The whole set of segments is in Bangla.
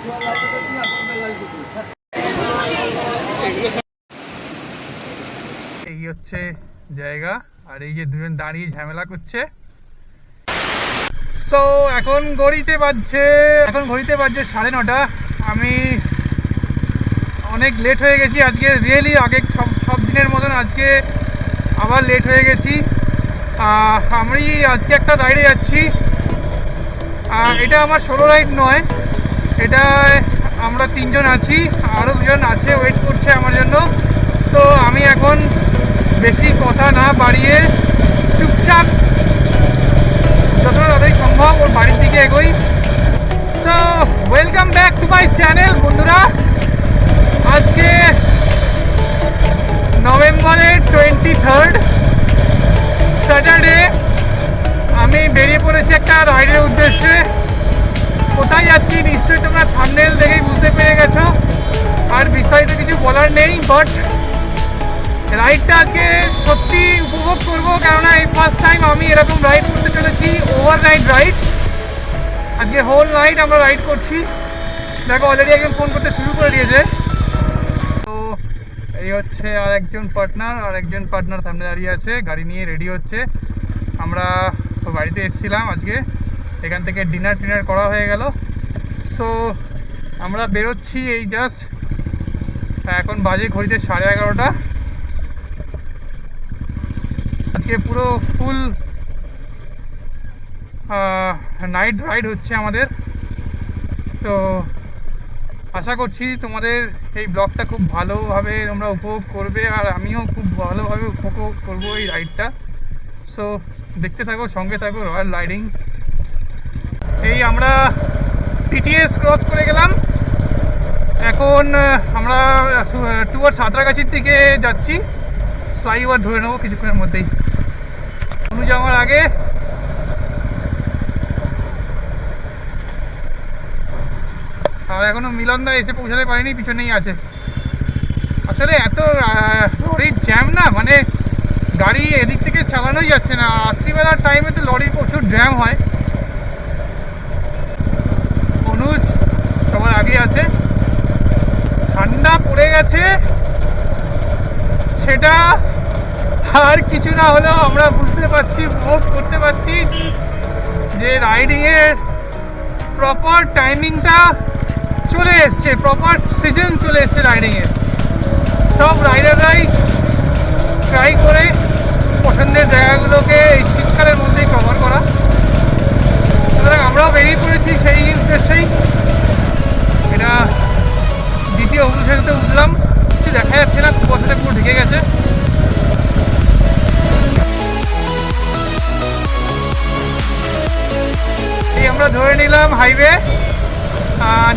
এই হচ্ছে জায়গা, আর এই যে দুজন দাঁড়িয়ে ঝামেলা করছে। তো এখন ঘড়িতে বাজছে 9:30। আমি অনেক লেট হয়ে গেছি আজকে, রিয়েলি আগে সব দিনের মতন আজকে আবার লেট হয়ে গেছি। আমি আজকে একটা রাইডে যাচ্ছি। এটা আমার সোলো রাইড নয়, এটা আমরা 3 জন আছি, আরও 2 জন আছে ওয়েট করছে আমার জন্য। তো আমি এখন বেশি কথা না বাড়িয়ে চুপচাপ যতটা তাড়াতাড়ি সম্ভব ওর বাড়ির দিকে এগোই। So welcome back to my channel বন্ধুরা। আজকে নভেম্বরের 23rd স্যাটারডে। আমি বেরিয়ে পড়েছি একটা রাইডের উদ্দেশ্যে। কোথায় যাচ্ছি নিশ্চয়ই তোমরা থাম্বনেল দেখেই বুঝতে পেরে গেছো, আর বিস্তারিত কিছু বলার নেই। বাট রাইডটা আজকে সত্যি উপভোগ করবো, কেননা এই ফার্স্ট টাইম আমি এরকম রাইড করতে চলেছি, ওভারনাইট রাইড। আজকে হোল নাইট আমরা রাইড করছি। দেখো অলরেডি একজন ফোন করতে শুরু করে দিয়েছে। তো এই হচ্ছে আর একজন পার্টনার সামনে দাঁড়িয়ে আছে, গাড়ি নিয়ে রেডি হচ্ছে। আমরা বাড়িতে এসেছিলাম আজকে, এখান থেকে ডিনার করা হয়ে গেল। সো আমরা বেরোচ্ছি এই জাস্ট, এখন বাজে ঘড়িতে 11:30। আজকে পুরো ফুল নাইট রাইড হচ্ছে আমাদের। তো আশা করছি তোমাদের এই ব্লগটা খুব ভালোভাবে তোমরা উপভোগ করবে, আর আমিও খুব ভালোভাবে উপভোগ করবো এই রাইডটা। সো দেখতে থাকো, সঙ্গে থাকো, রয়্যাল রাইডিং। এই আমরা টিটিএস ক্রস করে গেলাম, এখন আমরা টুয়ার্ড সাঁতরাগাছির দিকে যাচ্ছি। ফ্লাইওভার ধরে নেবো কিছুক্ষণের মধ্যেই। অনু যাওয়ার আগে আর এখনো মিলনদা এসে পৌঁছাতে পারেনি, পিছনেই আছে। আসলে এত লরির জ্যাম না, মানে গাড়ি এদিক থেকে চালানোই যাচ্ছে না। রাত্রিবেলার টাইমে তো লরির প্রচুর জ্যাম হয়। অনুজ সবার আগে আছে। ঠান্ডা পড়ে গেছে, সেটা আর কিছু না হলেও আমরা বুঝতে পারছি, উপভোগ করতে পারছি যে রাইডিংয়ের প্রপার টাইমিংটা চলে এসছে, প্রপার সিজন চলে এসছে রাইডিংয়ের। সব রাইডাররাই ট্রাই করে পছন্দের জায়গাগুলোকে এই শীতকালের মধ্যেই কভার করা। সুতরাং আমরাও বেরিয়ে পড়েছি সেই উদ্দেশ্যেই। এটা দ্বিতীয় অভিষেকতে উঠলাম, কিছু দেখা যাচ্ছে না, বছরে পুরো ঢেকে গেছে। এই আমরা ধরে নিলাম হাইওয়ে,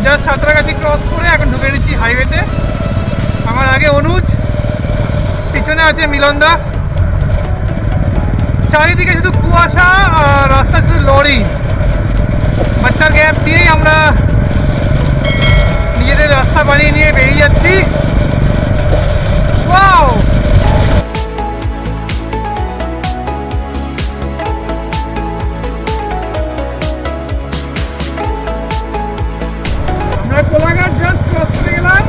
জাস্ট সাঁতরাগাছি ক্রস করে এখন ঢুকে নিচ্ছি হাইওয়েতে। আমার আগে অনুজ, পিছনে আছে মিলনদা। চারিদিকে শুধু কুয়াশা, রাস্তা শুধু লরি। বাচ্চার গ্যাপ দিয়েই আমরা নিজেদের রাস্তা বানিয়ে নিয়ে বেরিয়ে যাচ্ছি। ওয়াও, আমরা কোলাঘাট জাস্ট ক্রস করে গেলাম।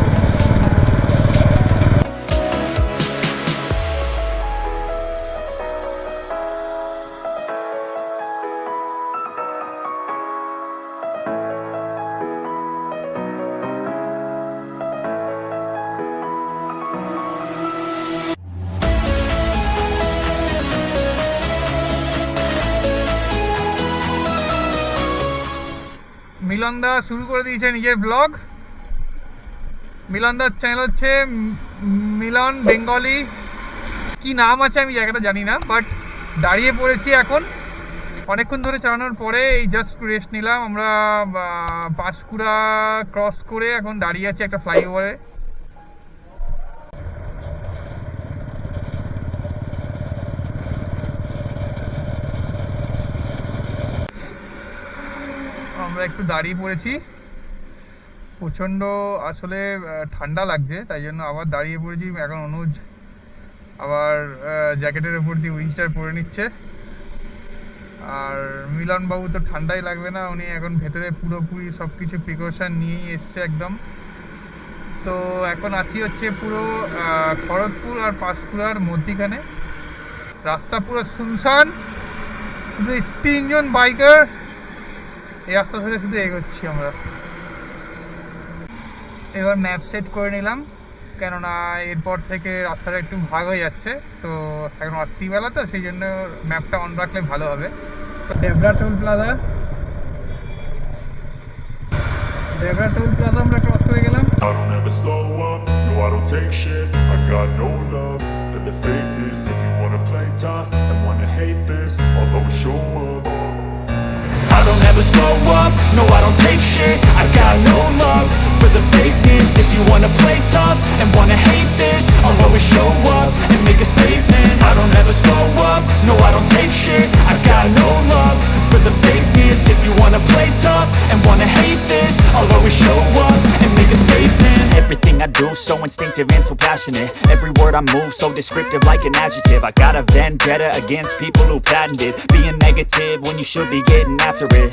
মিলনদা শুরু করে দিয়েছে নিজের ব্লগ। মিলনদার চ্যানেল হচ্ছে মিলন বেঙ্গলি, কি নাম আছে আমি জায়গাটা জানি না। বাট দাঁড়িয়ে পড়েছি এখন, অনেকক্ষণ ধরে চালানোর পরে এই জাস্ট রেস্ট নিলাম। আমরা পাঁশকুড়া ক্রস করে এখন দাঁড়িয়ে আছি একটা ফ্লাইওভারে। আমরা একটু দাঁড়িয়ে পড়েছি, প্রচণ্ড আসলে ঠান্ডা লাগছে, তাই জন্য আবার দাঁড়িয়ে পড়েছি। এখন অনুজ আবার জ্যাকেটের উপর দিয়ে উইন্টার পরে নিচ্ছে। আর মিলনবাবু তো ঠান্ডাই লাগবে না, উনি এখন ভেতরে পুরোপুরি সব কিছু প্রিকশন নিয়েই এসছে একদম। তো এখন আছি হচ্ছে পুরো খড়গপুর আর পাঁশকুড়ার মধ্যিখানে। রাস্তা পুরো শুনশান, শুধু 3জন বাইকার এই রাস্তা ধরে শুধু এগোচ্ছি আমরা। এবার ম্যাপ সেট করে নিলাম, কেননা এরপর থেকে রাস্তাটা একটু ভাগ হয়ে যাচ্ছে। তো এখন রাত্রিবেলা তো সেই জন্য ম্যাপটা অন রাখলে ভালো হবে। তো ডেবরা টোল প্লাজা আমরা ক্রস করে গেলাম। I don't ever slow up, no I don't take shit. I got no love for the fakeness. If you wanna play tough and wanna hate this, I'll always show up. I don't ever slow up, no I don't take shit. I got no love for the fakeness. If you wanna play tough and wanna hate this, I'll always show up and make a statement. I don't ever slow up, no I don't take shit. I got no love for the fakeness. If you wanna play tough and wanna hate this, I'll always show up and make a statement. Everything I do so instinctive and so passionate. Every word I move so descriptive like an adjective. I got a vendetta against people who patented being negative when you should be getting after it.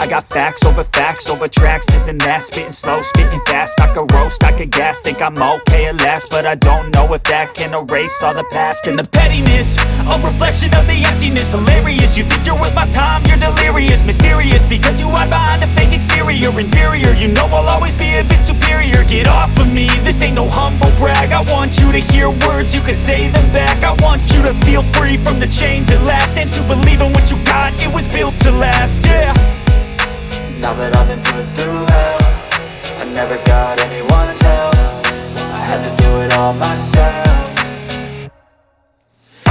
I got facts over tracks, this and that. Spitting slow, spitting fast. I could roast, I could gas. Think I'm okay at last, but I don't know if that can erase all the past. And the pettiness, a reflection of the emptiness. Hilarious, you think you're worth my time, you're delirious. Mysterious, because you hide behind a fake exterior. Inferior, you know I'll always be a bit superior. Get off of me, this ain't no humble brag. I want you to hear words, you can say them back. I want you to feel free from the chains at last, and to believe in what you got, it was built to last, yeah. Now that I've been put through hell, I never got anyone's help. I had to do it all myself.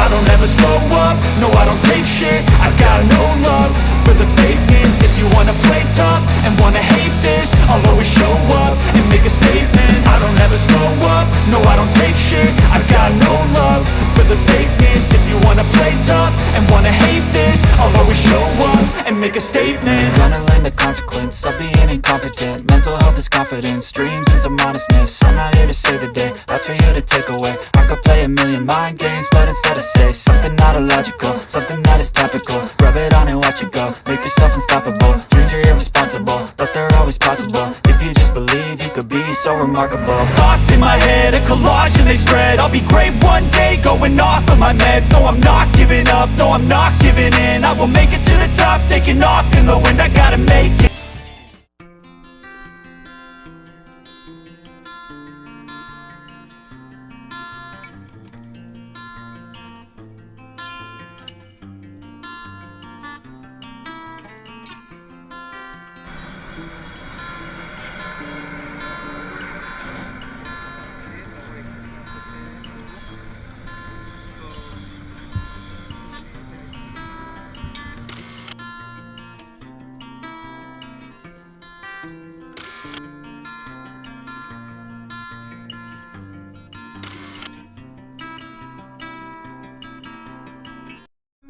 I don't ever slow up, no I don't take shit. I got no love for the fakeness. If you wanna play tough and wanna hate this, I'll always show up and make a statement. I don't ever slow up, no I don't take shit. I got no love for the fakeness. If you wanna play tough and wanna hate this, I'll always show up and make a statement. Gonna learn the consequence of being incompetent. Mental health is confidence, dreams and some modestness. I'm not here to save the day, that's for you to take away. I could play a million mind games, but instead I say something not illogical, something that is topical. Rub it on and watch it go, make yourself unstoppable. Dreams are irresponsible, but they're always possible. If you just believe, you could be so remarkable. Thoughts in my head, a collage and they spread. I'll be great one day, going off of my meds. No I'm not giving up, no I'm not giving in. I will make it to the top, taking off in the wind. I gotta make it.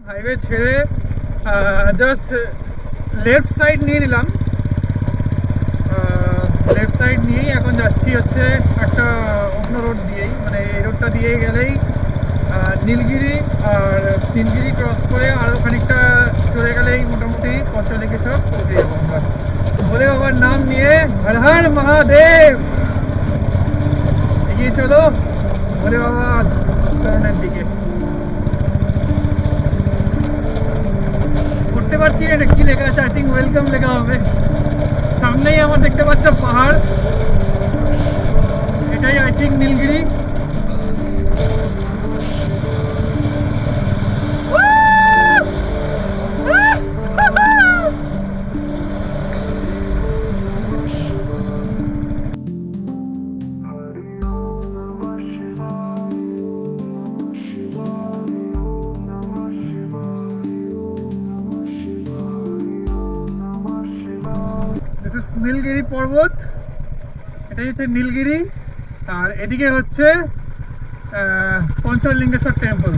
Highway ছেড়ে জাস্ট লেফট সাইড নিয়ে নিলাম। লেফট সাইড নিয়েই এখন যাচ্ছি হচ্ছে একটা অন্য রোড দিয়েই, মানে এই রোডটা দিয়ে গেলেই নীলগিরি, আর নীলগিরি ক্রস করে আরও খানিকটা চলে গেলেই মোটামুটি পঞ্চলিঙ্গেশ্বর পৌঁছে যাবো আমরা। ভোলে বাবার নাম নিয়ে হর হর মহাদেব এগিয়ে চলো ভোলে বাবার চরণের দিকে। বুঝতে পারছি এটা কি লেখা আছে, আই থিঙ্ক ওয়েলকাম লেখা হবে। সামনেই আমার দেখতে পাচ্ছ পাহাড়, এটাই আই থিঙ্ক নীলগিরি। নীলগিরি পর্বত, এটাই হচ্ছে নীলগিরি, আর এদিকে হচ্ছে পঞ্চলিঙ্গেশ্বর টেম্পল।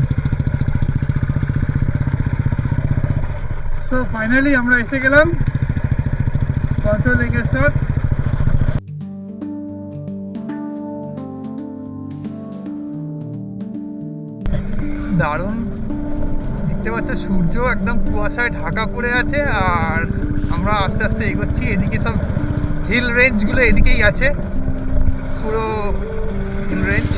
সো ফাইনালি আমরা এসে গেলাম পঞ্চলিঙ্গেশ্বর। দারুণ দেখতে পাচ্ছ সূর্য একদম কুয়াশায় ঢাকা পড়ে আছে, আর আমরা আস্তে আস্তে এগোচ্ছি। এদিকে সব হিল রেঞ্জগুলো এদিকেই আছে, পুরো হিল রেঞ্জ।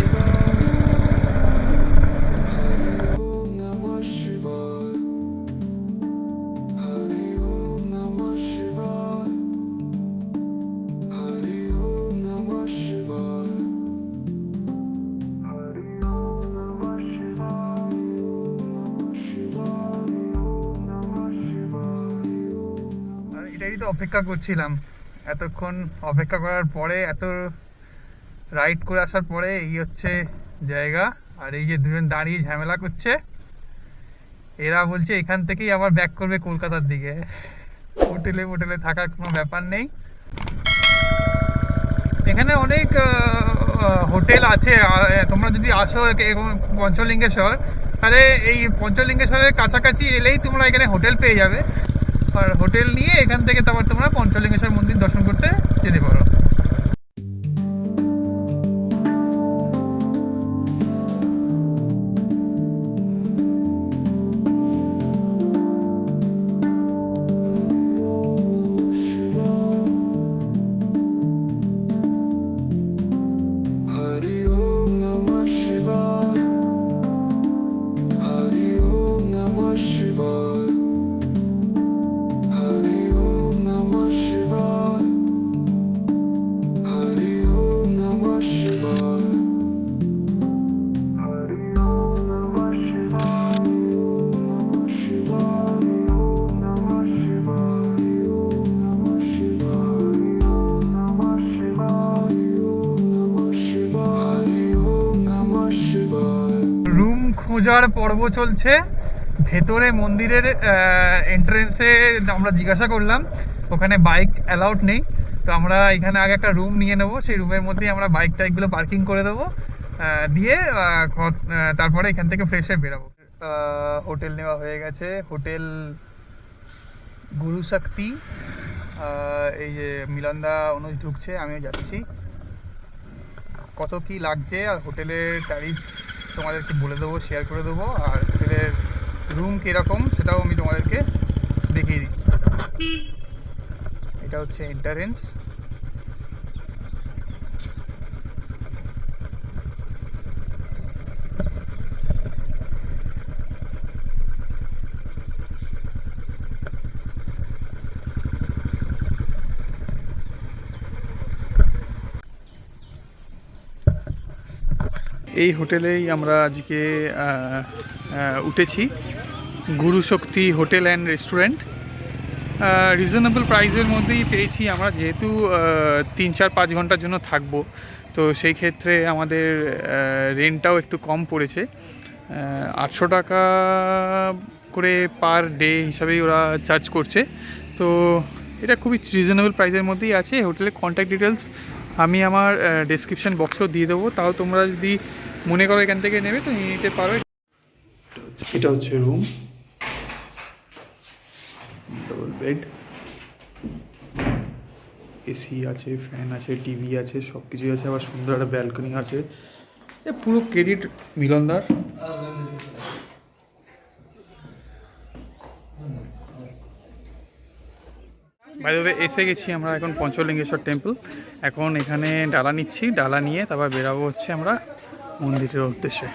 এটাই তো অপেক্ষা করছিলাম এতক্ষণ, অপেক্ষা করার পরে, এত রাইড করে আসার পরে এই হচ্ছে জায়গা। আর এই যে দুজন দাঁড়িয়ে ঝামেলা করছে, এরা বলছে এখান থেকেই আবার ব্যাক করবে কলকাতার দিকে। হোটেলে থাকার কোনো ব্যাপার নেই। এখানে অনেক হোটেল আছে, তোমরা যদি আসো পঞ্চলিঙ্গেশ্বর, তাহলে এই পঞ্চলিঙ্গেশ্বরের কাছাকাছি এলেই তোমরা এখানে হোটেল পেয়ে যাবে। আর হোটেল নিয়ে এখান থেকে তারপর তোমরা পঞ্চলিঙ্গেশ্বর মন্দির দর্শন করতে যেতে পারো। খোঁজার পর্ব চলছে ভেতরে। মন্দিরের এন্ট্রেন্সে আমরা জিজ্ঞাসা করলাম, ওখানে বাইক অ্যালাউড নেই। তো আমরা এখানে আগে একটা রুম নিয়ে নেবো, সেই রুমের মধ্যেই আমরা বাইক টাইকগুলো পার্কিং করে দেবো, দিয়ে তারপরে এখান থেকে ফ্রেশ হয়ে বেরোবো। হোটেল নেওয়া হয়ে গেছে, হোটেল গুরু শক্তি। এই যে মিলনদা অনুজ ঢুকছে, আমিও যাচ্ছি। কত কি লাগছে আর হোটেলের ট্যারিফ তোমাদেরকে বলে দেবো, শেয়ার করে দেবো। আর হোটেলের রুম কীরকম সেটাও আমি তোমাদেরকে দেখিয়ে দিচ্ছি। এটা হচ্ছে এন্ট্রান্স। এই হোটেলেই আমরা আজকে উঠেছি, গুরু শক্তি হোটেল অ্যান্ড রেস্টুরেন্ট। রিজনেবল প্রাইসের মধ্যেই পেয়েছি আমরা, যেহেতু 3-4-5 ঘন্টার জন্য থাকবো, তো সেই ক্ষেত্রে আমাদের রেন্টটাও একটু কম পড়েছে। 800 টাকা করে পার ডে হিসাবেই ওরা চার্জ করছে। তো এটা খুবই রিজনেবল প্রাইসের মধ্যেই আছে। হোটেলের কন্ট্যাক্ট ডিটেলস আমি আমার ডেসক্রিপশন বক্সেও দিয়ে দেবো, তাও তোমরা যদি মনে করো এখান থেকে নেবে তো নিয়ে নিতে পারো। এটা হচ্ছে রুম, ডবল বেড, এসি আছে, ফ্যান আছে, টিভি আছে, সব কিছুই আছে। আবার সুন্দর একটা ব্যালকনি আছে। এ পুরো ক্রেডিট মিলনদার। বাইরে এসে গেছি আমরা এখন পঞ্চলিঙ্গেশ্বর টেম্পল। এখন এখানে ডালা নিচ্ছি, ডালা নিয়ে তারপর বেরাবো হচ্ছে আমরা মন্দিরের উদ্দেশ্যে।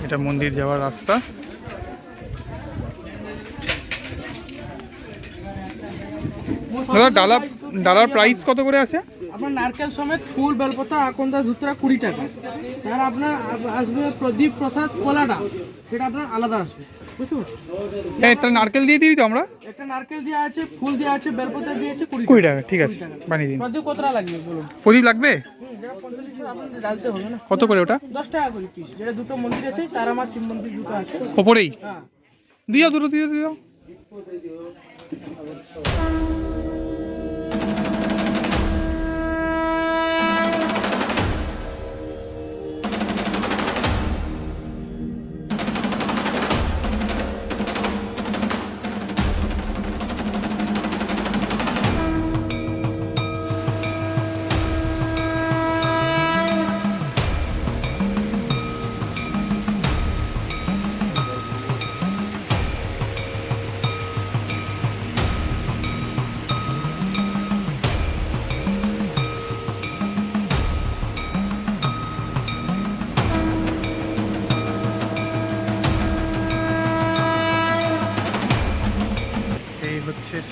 এটা মন্দির যাওয়ার রাস্তা। দাদা ডালার প্রাইস কত করে আছে? আপনার নারকেল সমেত ফুল, বেলপাতা, আকন্দা, ধুতরা 20 টাকা। আর আপনার আসবে প্রদীপ, প্রসাদ, কলাটা, সেটা আপনার আলাদা আসবে, বুঝতে পারছেন? হ্যাঁ, তাহলে নারকেল দিয়ে দিবি তো আমরা? একটা নারকেল দেওয়া আছে, ফুল দেওয়া আছে, বেলপাতা দিয়েছে 20 টাকা। ঠিক আছে, বানিয়ে দিন। প্রদীপ কতটা লাগবে বলুন? প্রদীপ লাগবে? যেটা 45 আপনাদের ডালতে হবে না। কত করে ওটা? 10 টাকা করে পিস। যেটা দুটো মন্দির আছে, তারামা শিব মন্দির দুটো আছে ওপরেই। হ্যাঁ, দিও, দুটো দিও।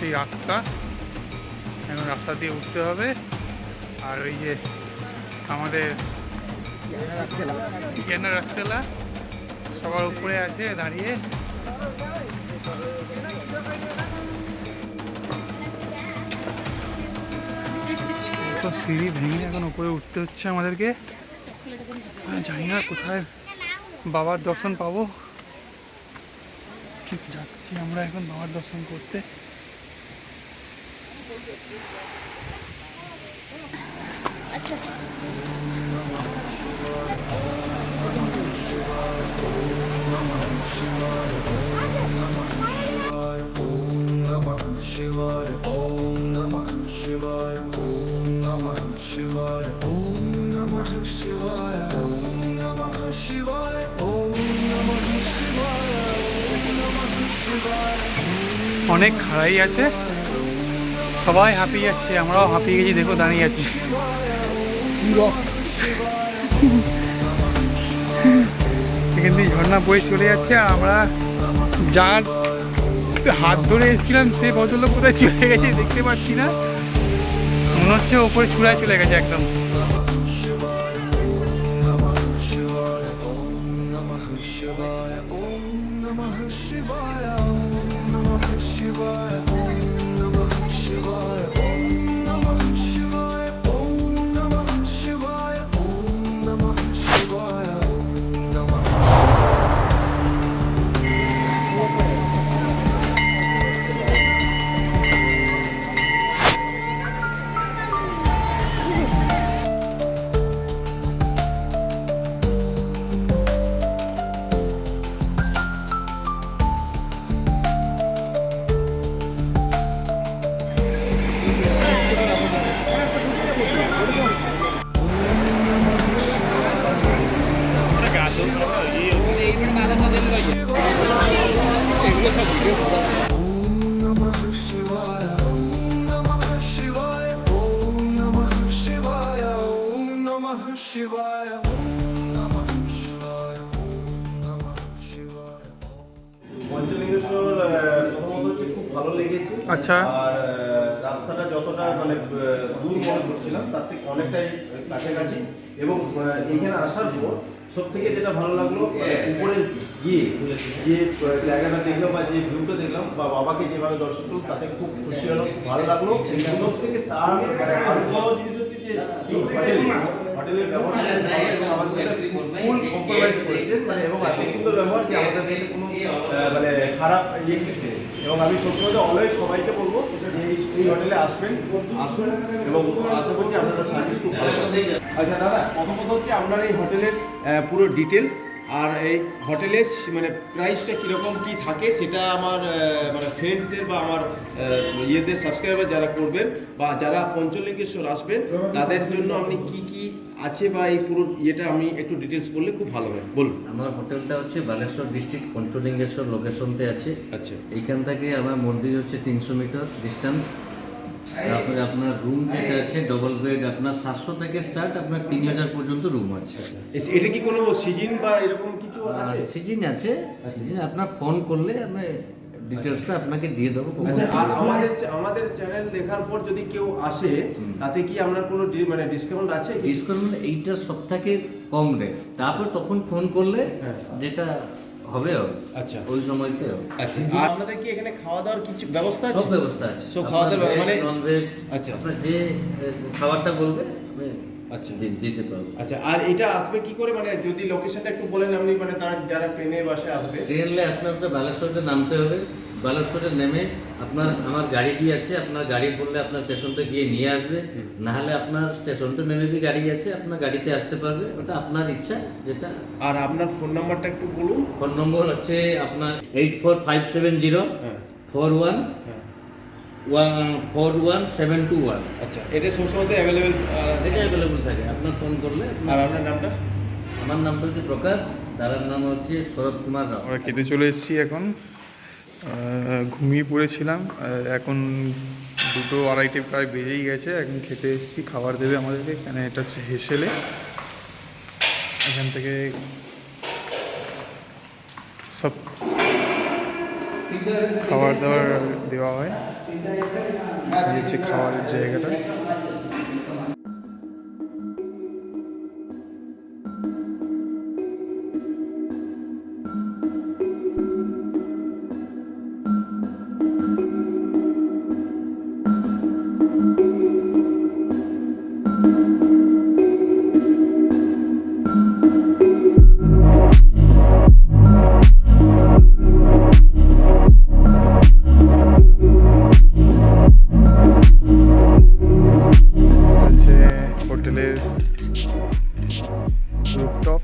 সেই রাস্তা, এখন রাস্তা দিয়ে উঠতে হবে। আর ওই যে আমাদের ইয়ানা রাস্তেলা সবার উপরে আছে দাঁড়িয়ে। তো সিঁড়ি ভেঙে এখন উপরে উঠতে হচ্ছে আমাদেরকে। জানি না কোথায় বাবার দর্শন পাবো। যাচ্ছি আমরা এখন বাবার দর্শন করতে। অনেক খাড়াই আছে, সবাই হাঁপিয়ে যাচ্ছে, আমরাও হাঁপিয়ে গেছি, দেখো দাঁড়িয়ে আছি। সেখান থেকে ঝর্ণা বয়ে চলে যাচ্ছে, আর আমরা যার হাত ধরে এসেছিলাম সেই ভদ্রলোক কোথায় চলে গেছে দেখতে পাচ্ছি না, মনে হচ্ছে ওপরে চূড়ায় চলে গেছে একদম। পঞ্চলিঙ্গেশ্বর প্রথমত হচ্ছে খুব ভালো লেগেছে। আচ্ছা। আর রাস্তাটা যতটা মানে দূর মনে করছিলাম তার থেকে অনেকটাই কাছাকাছি, এবং এখানে আসার পর সব থেকে যেটা ভালো লাগলো উপরে গিয়ে যে জায়গাটা দেখলাম বা যে ভিউটা দেখলাম বা বাবাকে যেভাবে দর্শন করলাম তাতে খুব খুশি হলো, খুব ভালো লাগলো। সব থেকে তার আরো বড় জিনিস হচ্ছে যে এই হোটেলের ব্যবহার এবং আমাদের সাথে ফুল কম্প্রোমাইজ করেছেন, মানে এবং এত সুন্দর ব্যবহার যে আমাদের সাথে কোনো মানে খারাপ ইয়ে কিছু নেই। এবং আমি সত্যি অলওয়েজ সবাইকে বলবো যে এই হোটেলে আসবেন, আসুন, এবং আশা করছি আপনারা সার্ভিস খুব ভালো পাবেন। আচ্ছা দাদা, প্রথমত হচ্ছে আপনার এই হোটেলের পুরো ডিটেলস আর এই হোটেলের মানে প্রাইসটা কীরকম কী থাকে সেটা আমার মানে ফ্রেন্ডদের বা আমার ইয়েদের সাবস্ক্রাইবার যারা করবেন বা যারা পঞ্চলিঙ্গেশ্বর আসবেন তাদের জন্য আপনি কি কি আছে বা এই পুরো ইয়েটা আমি একটু ডিটেলস বললে খুব ভালো হয়, বলুন। আমার হোটেলটা হচ্ছে বালেশ্বর ডিস্ট্রিক্ট পঞ্চলিঙ্গেশ্বর লোকেশনতে আছে। আচ্ছা। এইখান থেকে আমার মন্দির হচ্ছে 300 মিটার ডিস্টেন্স। তারপরে আপনার রুম যেটা আছে ডবল বেড, আপনার 700 থেকে স্টার্ট, আপনার 3000 পর্যন্ত রুম আছে। এটা কি কোনো সিজন বা এরকম কিছু আছে? সিজন আছে, সিজন আপনার ফোন করলে আমি ডিটেলসটা আপনাকে দিয়ে দেবো। আচ্ছা, আর আমাদের চ্যানেল দেখার পর যদি কেউ আসে তাতে কি আপনার কোনো মানে ডিসকাউন্ট আছে? ডিসকাউন্ট এইটা সব থেকে কম রেট, তারপর তখন ফোন করলে যেটা হবে। আচ্ছা, ওই সময়তে আচ্ছা। আর আপনাদের কি এখানে খাওয়া দাওয়ার কিছু ব্যবস্থা আছে? সব ব্যবস্থা আছে, সব খাওয়া দাওয়ার মানে নন ভেজ। আচ্ছা, আপনার যে খাবারটা বলবে আচ্ছা দিতে পারবো। আচ্ছা, আর এটা আসবে কি করে, মানে যদি লোকেশনটা একটু বলেন আপনি, মানে তারা যারা ট্রেনে বাসে আসবে? ট্রেনে আপনার তো বালেশ্বরে নামতে হবে, বালেশ্বরে নেমে আপনার আমার গাড়ি কি আছে, আপনার গাড়ি বললে আপনার স্টেশনতে গিয়ে নিয়ে আসবে, না হলে আপনার স্টেশনতে নেমে বি গাড়ি আছে, আপনার গাড়িতে আসতে পারবে, ওটা আপনার ইচ্ছা যেটা। আর আপনার ফোন নাম্বারটা একটু বলুন। ফোন নম্বর হচ্ছে আপনার 84570 41 41721। আচ্ছা, এটা সবসময় অ্যাভেলেবেল? এটা অ্যাভেলেবল থাকে, আপনার ফোন করলে। আর আপনার নামটা? আমার নামটা হচ্ছে প্রকাশ, দাদার নাম হচ্ছে শরৎ কুমার রাও। আমরা খেতে চলে এসেছি এখন, ঘুমিয়ে পড়েছিলাম, এখন 2-2:30 প্রায় বেজেই গেছে। এখন খেতে এসেছি, খাবার দেবে আমাদেরকে। এখানে এটা হচ্ছে হেসেলে, এখান থেকে সব খাবার দাবার দেওয়া হয়, এই হচ্ছে খাবারের জায়গাটা। হচ্ছে হোটেলের রুফটপ,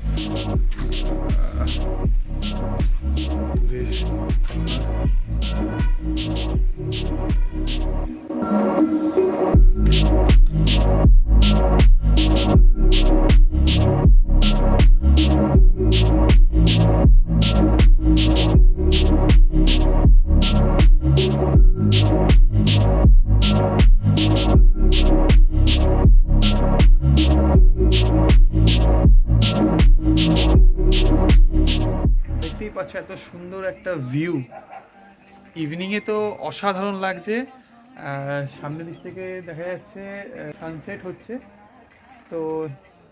দেখতেই পাচ্ছ এত সুন্দর একটা ভিউ, ইভিনিংয়ে তো অসাধারণ লাগছে। সামনের দিক থেকে দেখা যাচ্ছে সানসেট হচ্ছে, তো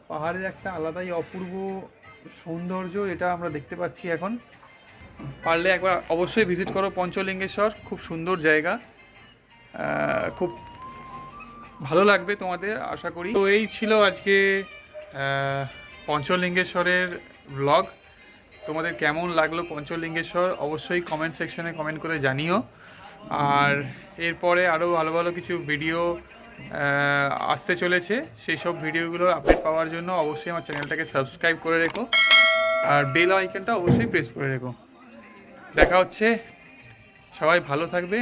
পাহাড়ের একটা আলাদাই অপূর্ব সৌন্দর্য এটা আমরা দেখতে পাচ্ছি এখন। পারলে একবার অবশ্যই ভিজিট করো পঞ্চলিঙ্গেশ্বর, খুব সুন্দর জায়গা, খুব ভালো লাগবে তোমাদের আশা করি। তো এই ছিল আজকে পঞ্চলিঙ্গেশ্বরের ব্লগ। তোমাদের কেমন লাগলো পঞ্চলিঙ্গেশ্বর অবশ্যই কমেন্ট সেকশনে কমেন্ট করে জানিও। আর এরপরে আরও ভালো ভালো কিছু ভিডিও আসতে চলেছে, সেই সব ভিডিওগুলোর আপডেট পাওয়ার জন্য অবশ্যই আমার চ্যানেলটাকে সাবস্ক্রাইব করে রেখো আর বেল আইকনটা অবশ্যই প্রেস করে রেখো। দেখা হচ্ছে, সবাই ভালো থাকবে।